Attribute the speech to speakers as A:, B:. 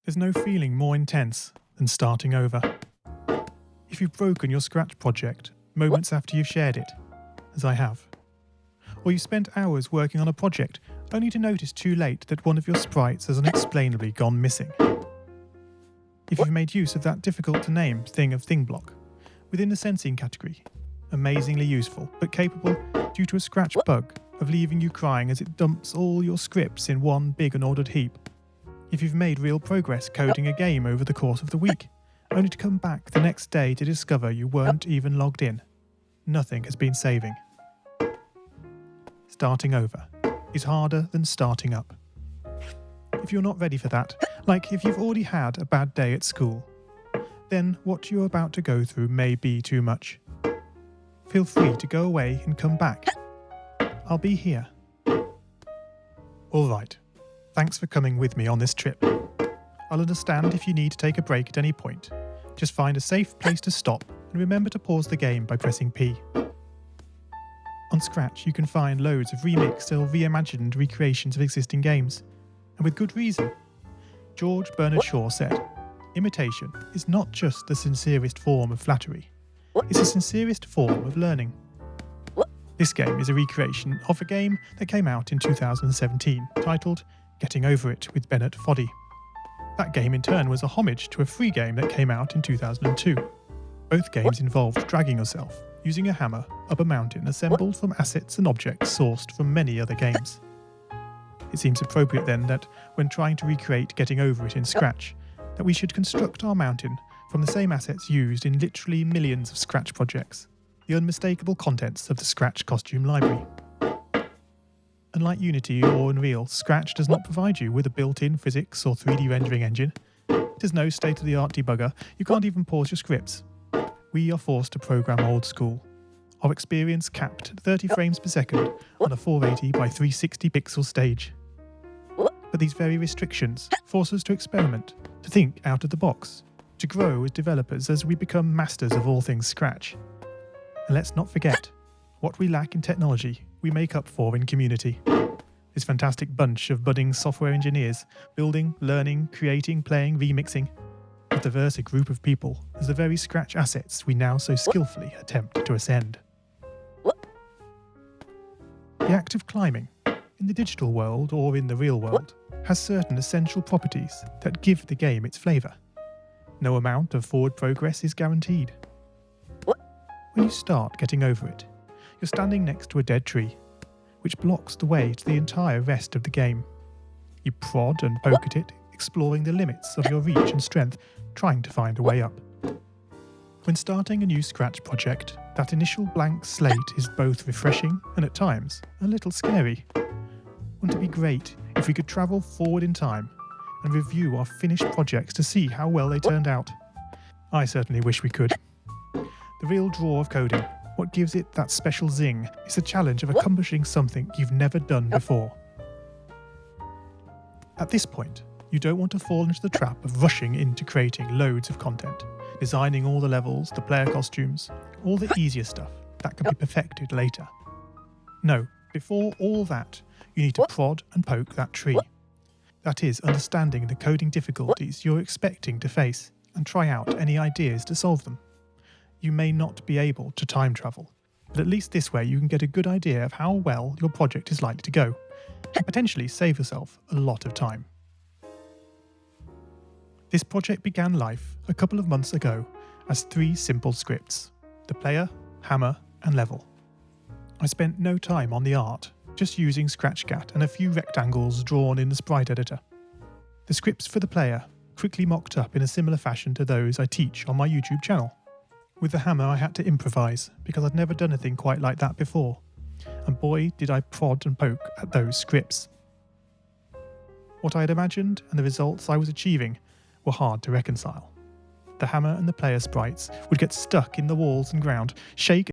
A: There's no feeling more intense than starting over. If you've broken your Scratch project moments after you've shared it, as I have, or you spent hours working on a project only to notice too late that one of your sprites has unexplainably gone missing. If you've made use of that difficult-to-name thing of thing block within the sensing category, amazingly useful but capable, due to a Scratch bug, of leaving you crying as it dumps all your scripts in one big unordered heap. If you've made real progress coding a game over the course of the week, only to come back the next day to discover you weren't even logged in, nothing has been saving. Starting over is harder than starting up. If you're not ready for that, like if you've already had a bad day at school, then what you're about to go through may be too much. Feel free to go away and come back. I'll be here. All right. Thanks for coming with me on this trip. I'll understand if you need to take a break at any point. Just find a safe place to stop and remember to pause the game by pressing P. On Scratch, you can find loads of remixed or reimagined recreations of existing games, and with good reason. George Bernard Shaw said, "Imitation is not just the sincerest form of flattery, it's the sincerest form of learning." This game is a recreation of a game that came out in 2017, titled Getting Over It with Bennett Foddy. That game in turn was a homage to a free game that came out in 2002. Both games involved dragging yourself, using a hammer, up a mountain assembled from assets and objects sourced from many other games. It seems appropriate then that, when trying to recreate Getting Over It in Scratch, that we should construct our mountain from the same assets used in literally millions of Scratch projects, the unmistakable contents of the Scratch costume library. Unlike Unity or Unreal, Scratch does not provide you with a built-in physics or 3D rendering engine. It has no state-of-the-art debugger. You can't even pause your scripts. We are forced to program old school. Our experience capped at 30 frames per second on a 480 by 360 pixel stage. But these very restrictions force us to experiment, to think out of the box, to grow as developers as we become masters of all things Scratch. And let's not forget, what we lack in technology, we make up for in community. This fantastic bunch of budding software engineers, building, learning, creating, playing, remixing. As diverse a group of people as the very Scratch assets we now so skillfully attempt to ascend. The act of climbing, in the digital world or in the real world, has certain essential properties that give the game its flavour. No amount of forward progress is guaranteed. When you start Getting Over It, you're standing next to a dead tree, which blocks the way to the entire rest of the game. You prod and poke at it, exploring the limits of your reach and strength, trying to find a way up. When starting a new Scratch project, that initial blank slate is both refreshing and at times a little scary. Wouldn't it be great if we could travel forward in time and review our finished projects to see how well they turned out? I certainly wish we could. The real draw of coding, what gives it that special zing, is the challenge of accomplishing something you've never done before. At this point, you don't want to fall into the trap of rushing into creating loads of content, designing all the levels, the player costumes, all the easier stuff that can be perfected later. No, before all that, you need to prod and poke that tree. That is, understanding the coding difficulties you're expecting to face and try out any ideas to solve them. You may not be able to time travel, but at least this way you can get a good idea of how well your project is likely to go, and potentially save yourself a lot of time. This project began life a couple of months ago as 3 simple scripts: the player, hammer, and level. I spent no time on the art, just using Scratchcat and a few rectangles drawn in the sprite editor. The scripts for the player quickly mocked up in a similar fashion to those I teach on my YouTube channel. With the hammer I had to improvise because I'd never done anything quite like that before, and boy did I prod and poke at those scripts. What I had imagined and the results I was achieving were hard to reconcile. the hammer and the player sprites would get stuck in the walls and ground, shake